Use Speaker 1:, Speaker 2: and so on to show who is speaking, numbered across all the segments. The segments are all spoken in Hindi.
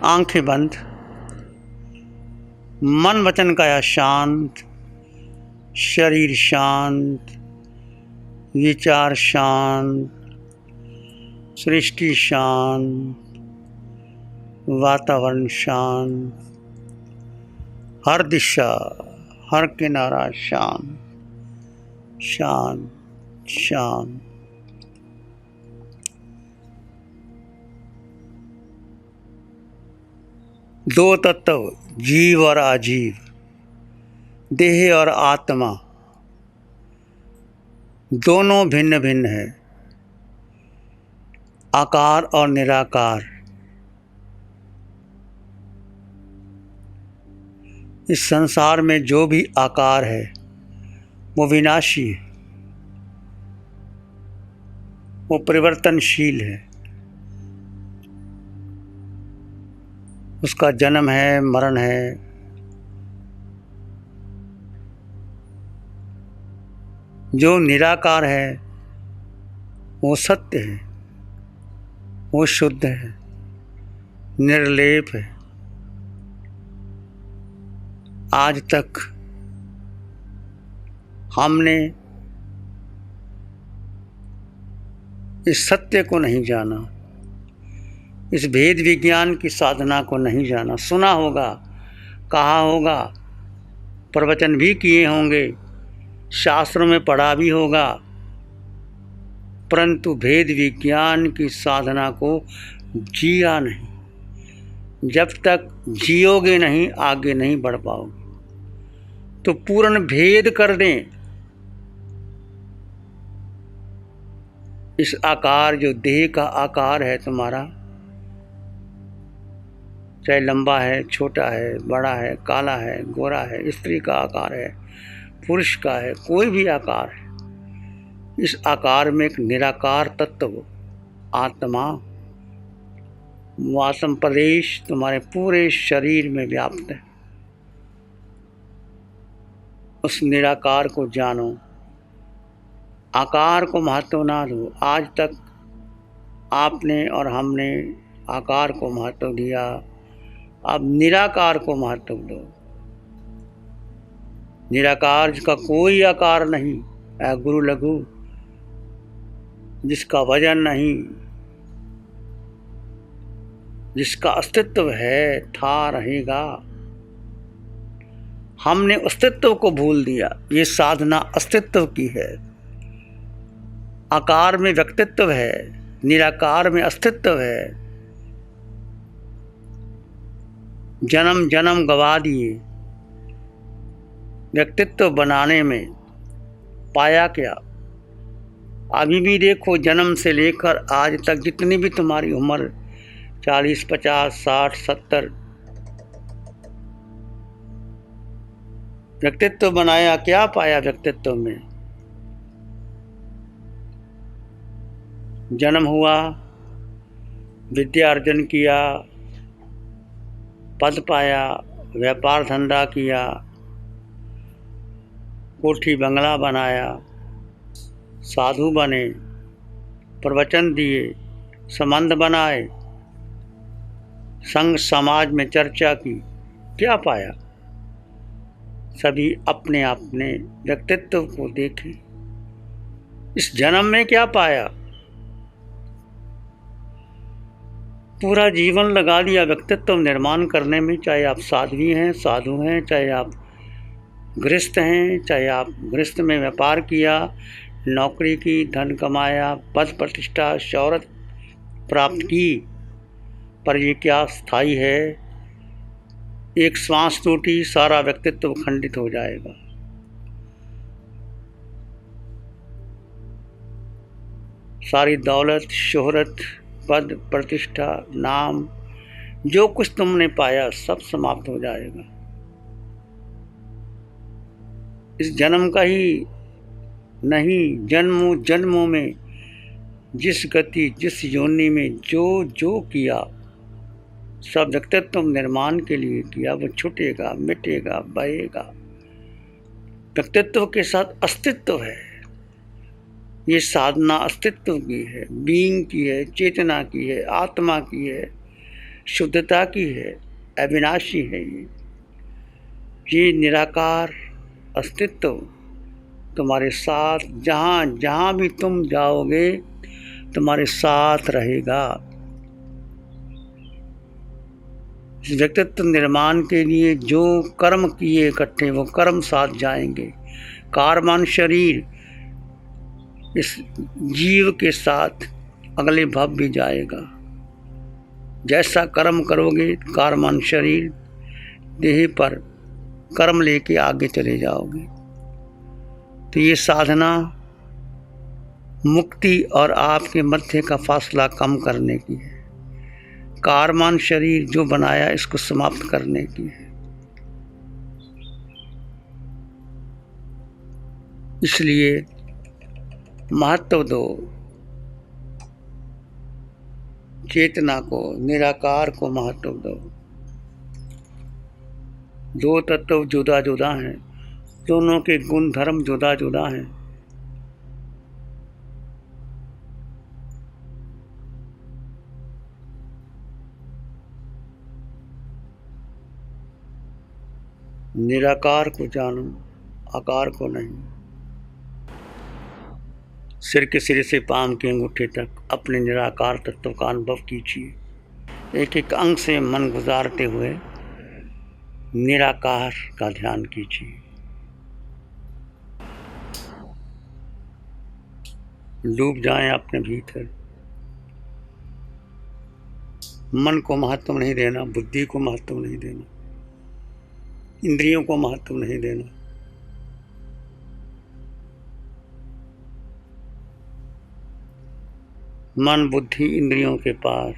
Speaker 1: आंखें बंद, मन वचन काया शांत, शरीर शांत, विचार शांत, सृष्टि शांत, वातावरण शांत, हर दिशा हर किनारा शांत शांत शांत। दो तत्व जीव और अजीव, देह और आत्मा दोनों भिन्न भिन्न है। आकार और निराकार। इस संसार में जो भी आकार है वो विनाशी है, वो परिवर्तनशील है। उसका जन्म है, मरण है। जो निराकार है वो सत्य है, वो शुद्ध है, निर्लेप है। आज तक हमने इस सत्य को नहीं जाना, इस भेद विज्ञान की साधना को नहीं जाना। सुना होगा, कहा होगा, प्रवचन भी किए होंगे, शास्त्रों में पढ़ा भी होगा, परंतु भेद विज्ञान की साधना को जिया नहीं। जब तक जियोगे नहीं आगे नहीं बढ़ पाओगे। तो पूर्ण भेद कर दें। इस आकार जो देह का आकार है तुम्हारा, चाहे लंबा है, छोटा है, बड़ा है, काला है, गोरा है, स्त्री का आकार है, पुरुष का है, कोई भी आकार है, इस आकार में एक निराकार तत्व आत्मा, वो आत्म प्रदेश तुम्हारे पूरे शरीर में व्याप्त है। उस निराकार को जानो, आकार को महत्व ना दो। आज तक आपने और हमने आकार को महत्व दिया, अब निराकार को महत्व दो। निराकार जिसका कोई आकार नहीं, गुरु लघु, जिसका वजन नहीं, जिसका अस्तित्व है, था, रहेगा। हमने अस्तित्व को भूल दिया। ये साधना अस्तित्व की है। आकार में व्यक्तित्व है, निराकार में अस्तित्व है। जन्म जन्म गवा दिए व्यक्तित्व बनाने में, पाया क्या? अभी भी देखो, जन्म से लेकर आज तक जितनी भी तुम्हारी उम्र 40, 50, 60, 70, व्यक्तित्व बनाया, क्या पाया व्यक्तित्व में? जन्म हुआ, विद्या अर्जन किया, पद पाया, व्यापार धंधा किया, कोठी बंगला बनाया, साधु बने, प्रवचन दिए, संबंध बनाए, संघ समाज में चर्चा की, क्या पाया? सभी अपने अपने व्यक्तित्व को देखें। इस जन्म में क्या पाया? पूरा जीवन लगा दिया व्यक्तित्व निर्माण करने में, चाहे आप साध्वी हैं, साधु हैं, चाहे आप गृहस्थ हैं, चाहे आप गृहस्थ में व्यापार किया, नौकरी की, धन कमाया, पद प्रतिष्ठा, शौहरत प्राप्त की, पर ये क्या स्थायी है? एक श्वास टूटी, सारा व्यक्तित्व खंडित हो जाएगा। सारी दौलत, शोहरत, पद, प्रतिष्ठा, नाम, जो कुछ तुमने पाया सब समाप्त हो जाएगा। इस जन्म का ही नहीं, जन्मों जन्मों में जिस गति, जिस योनि में जो जो किया, सब व्यक्तित्व निर्माण के लिए किया। वो छूटेगा, मिटेगा, बहेगा। व्यक्तित्व के साथ अस्तित्व है। ये साधना अस्तित्व की है, बीइंग की है, चेतना की है, आत्मा की है। शुद्धता की है, अविनाशी है। ये निराकार अस्तित्व तुम्हारे साथ जहाँ जहाँ भी तुम जाओगे तुम्हारे साथ रहेगा। इस व्यक्तित्व निर्माण के लिए जो कर्म किए इकट्ठे वो कर्म साथ जाएंगे। कारमान शरीर इस जीव के साथ अगले भाव भी जाएगा। जैसा कर्म करोगे कारमान शरीर देह पर कर्म लेके आगे चले जाओगे। तो ये साधना मुक्ति और आपके मध्य का फासला कम करने की है। कारमान शरीर जो बनाया इसको समाप्त करने की है। इसलिए महत्व दो चेतना को, निराकार को महत्व दो। दो तत्व जुदा जुदा हैं, दोनों के गुण धर्म जुदा जुदा हैं। निराकार को जानो, आकार को नहीं। सिर के सिरे से पांव के अंगूठे तक अपने निराकार तत्व का अनुभव कीजिए। एक एक अंग से मन गुजारते हुए निराकार का ध्यान कीजिए। डूब जाएं अपने भीतर। मन को महत्व नहीं देना, बुद्धि को महत्व नहीं देना, इंद्रियों को महत्व नहीं देना। मन बुद्धि इंद्रियों के पार।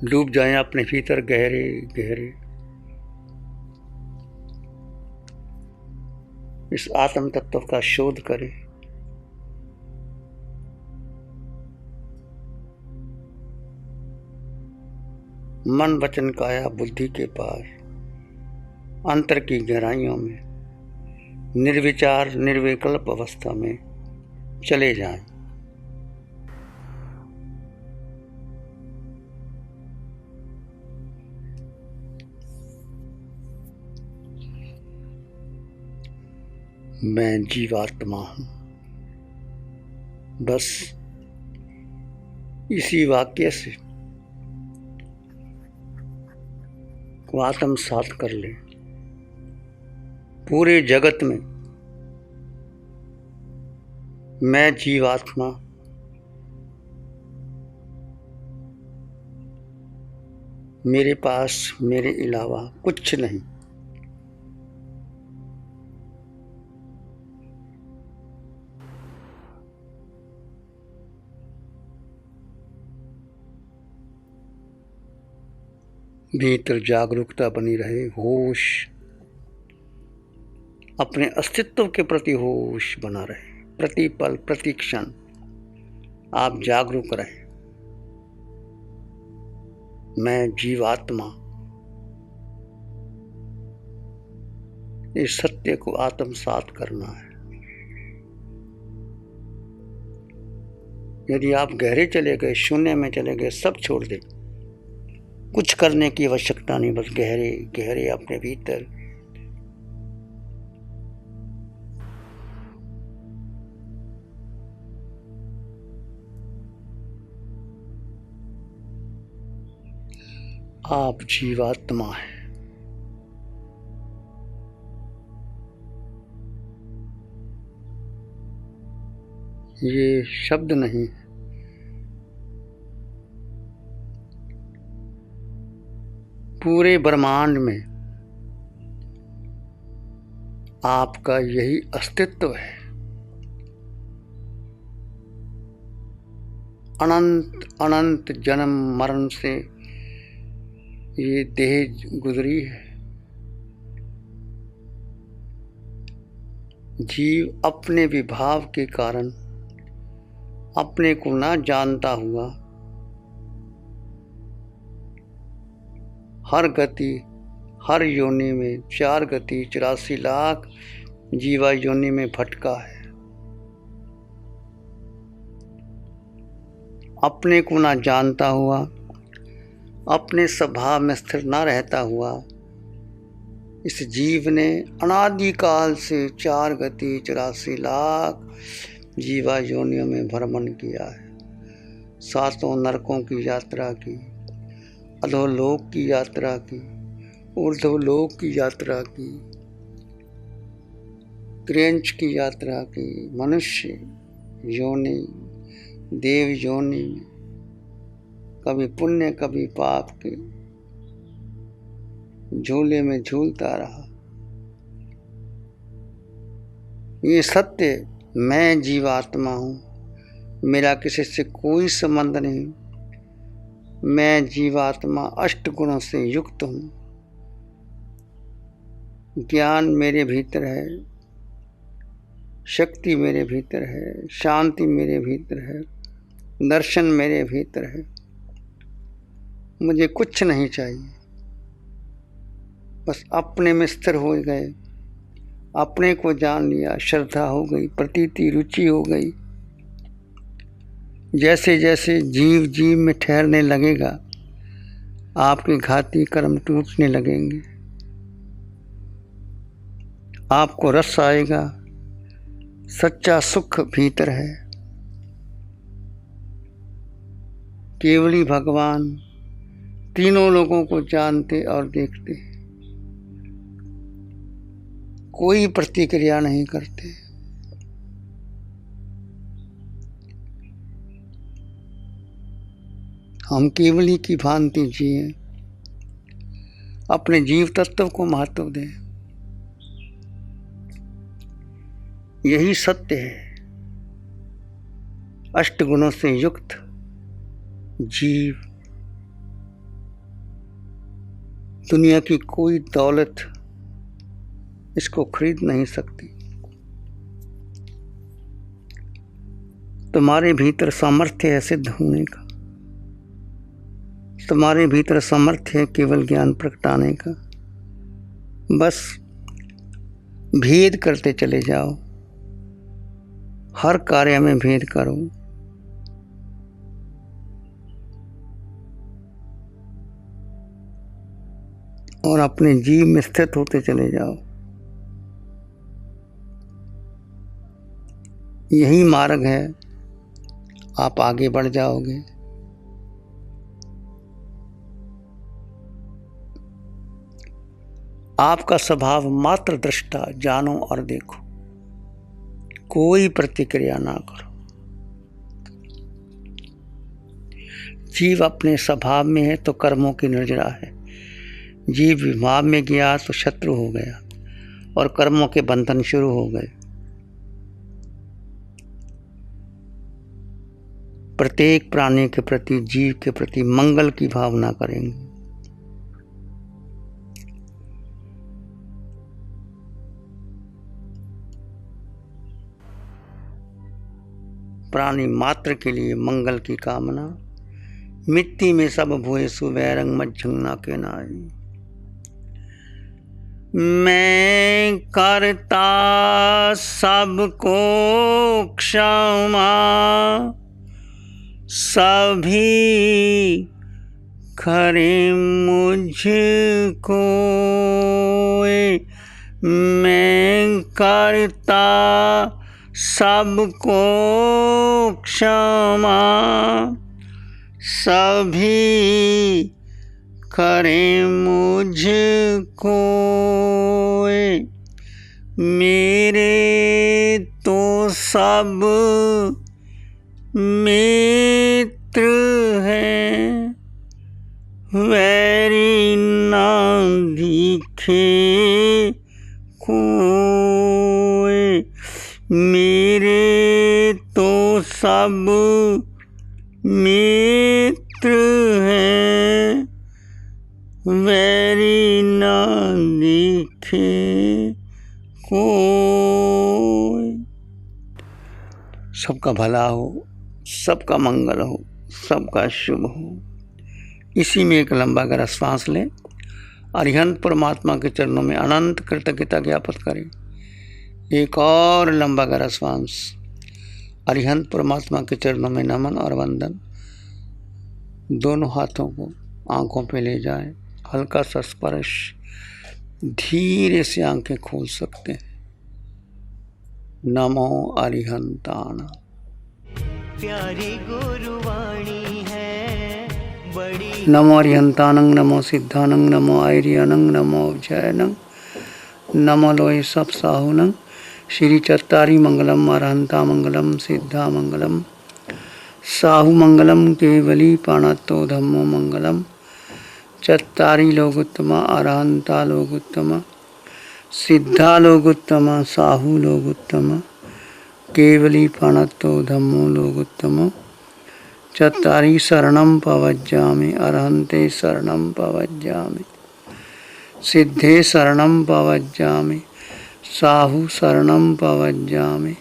Speaker 1: डूब जाएं अपने भीतर गहरे गहरे। इस आत्म तत्व का शोध करें। मन वचन काया बुद्धि के पार, अंतर की गहराइयों में निर्विचार निर्विकल्प अवस्था में चले जाएं। मैं जीवात्मा हूं। बस इसी वाक्य से को आत्मसात कर ले। पूरे जगत में मैं जीवात्मा, मेरे पास मेरे अलावा कुछ नहीं। भीतर जागरूकता बनी रहे, होश, अपने अस्तित्व के प्रति होश बना रहे। प्रति पल प्रति क्षण आप जागरूक रहे। मैं जीवात्मा, इस सत्य को आत्मसात करना है। यदि आप गहरे चले गए, शून्य में चले गए, सब छोड़ दे, कुछ करने की आवश्यकता नहीं। बस गहरे गहरे अपने भीतर आप जीवात्मा है। ये शब्द नहीं, पूरे ब्रह्मांड में आपका यही अस्तित्व है। अनंत अनंत जन्म मरण से ये देह गुजरी है। जीव अपने विभाव के कारण अपने को ना जानता हुआ हर गति हर योनि में 4 गति 84 लाख जीवा योनि में भटका है। अपने को ना जानता हुआ, अपने स्वभाव में स्थिर ना रहता हुआ, इस जीव ने अनादिकाल से 4 गति 84 लाख जीवा योनियों में भ्रमण किया है। 7 नरकों की यात्रा की, अधोलोक की यात्रा की, ऊर्ध्वलोक की यात्रा की, क्रेंच की यात्रा की, मनुष्य योनि, देव योनि, कभी पुण्य कभी पाप के झूले में झूलता रहा। ये सत्य, मैं जीवात्मा हूँ, मेरा किसी से कोई संबंध नहीं। मैं जीवात्मा 8 गुणों से युक्त हूँ। ज्ञान मेरे भीतर है, शक्ति मेरे भीतर है, शांति मेरे भीतर है, दर्शन मेरे भीतर है। मुझे कुछ नहीं चाहिए, बस अपने में स्थिर हो गए, अपने को जान लिया, श्रद्धा हो गई, प्रतीति रुचि हो गई। जैसे जैसे जीव जीव में ठहरने लगेगा, आपके घाती कर्म टूटने लगेंगे, आपको रस आएगा, सच्चा सुख भीतर है। केवली भगवान तीनों लोगों को जानते और देखते, कोई प्रतिक्रिया नहीं करते। हम केवली की भांति जिए, अपने जीव तत्व को महत्व दें। यही सत्य है। 8 गुणों से युक्त जीव दुनिया की कोई दौलत इसको खरीद नहीं सकती। तुम्हारे भीतर सामर्थ्य है सिद्ध होने का, तुम्हारे भीतर सामर्थ्य है केवल ज्ञान प्रगटाने का। बस भेद करते चले जाओ, हर कार्य में भेद करो। और अपने जीव में स्थित होते चले जाओ। यही मार्ग है, आप आगे बढ़ जाओगे। आपका स्वभाव मात्र दृष्टा, जानो और देखो, कोई प्रतिक्रिया ना करो। जीव अपने स्वभाव में है तो कर्मों की निर्जरा है। जीव विभाव में गया तो शत्रु हो गया और कर्मों के बंधन शुरू हो गए। प्रत्येक प्राणी के प्रति, जीव के प्रति मंगल की भावना करेंगे। प्राणी मात्र के लिए मंगल की कामना। मिट्टी में सब भूए सुवैरंग मज्झंगना के नाई। मैं करता सबको क्षमा, सभी खरे मुझको। मैं करता सबको क्षमा, सभी करे मुझको। मेरे तो सब मित्र हैं, वैरी ना दिखे कोई। मेरे तो सब मित्र हैं, वैरी ना दिखे कोई। सबका भला हो, सबका मंगल हो, सबका शुभ हो। इसी में एक लंबा गहरा श्वास लें। अरिहंत परमात्मा के चरणों में अनंत कृतज्ञता ज्ञापित करें। एक और लंबा गहरा श्वास। अरिहंत परमात्मा के चरणों में नमन और वंदन। दोनों हाथों को आंखों पे ले जाएं, हल्का सा स्पर्श, धीरे से आंखें खोल सकते हैं। नमो अरिहंताण।
Speaker 2: प्यारी गुरुवाणी है बड़ी।
Speaker 1: नमो अरिहंतानं, नमो सिद्धानं, नमो आर्यानं, नमो जयनं, नमो लोय सब साहुनं। श्री चत्तारी मंगलम, अरहंता मंगलम, सिद्धा मंगलम, साहु मंगलम, केवली पाणत्तो धम्मो मंगलम। चत्तारी लोगोत्तमा, अरहंता लोगोत्तमा, सिद्धा लोगोत्तमा, साहु लोगोत्तमा, केवली पाणत्तो धम्मो लोगोत्तमा। चत्तारी शरणं पवज्जामि, अरहन्ते शरणं पवज्जामि, सिद्धे शरणं पवज्जामि, साहु शरणं पवज्जामि,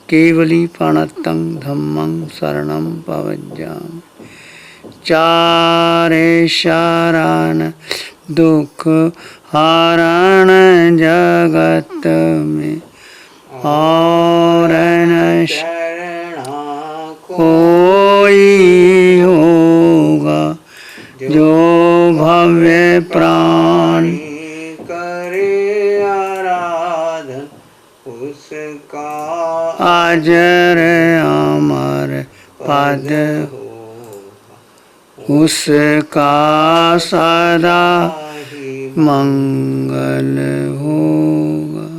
Speaker 1: केवली पाणत्तं धम्मं शरणं पवज्जामि। चारे शरण दुख हरण जगत में, और न कोई होगा जो भव्य प्राण
Speaker 2: करे आराधन उसका
Speaker 1: अजर अमर पद उसका सदा मंगल होगा।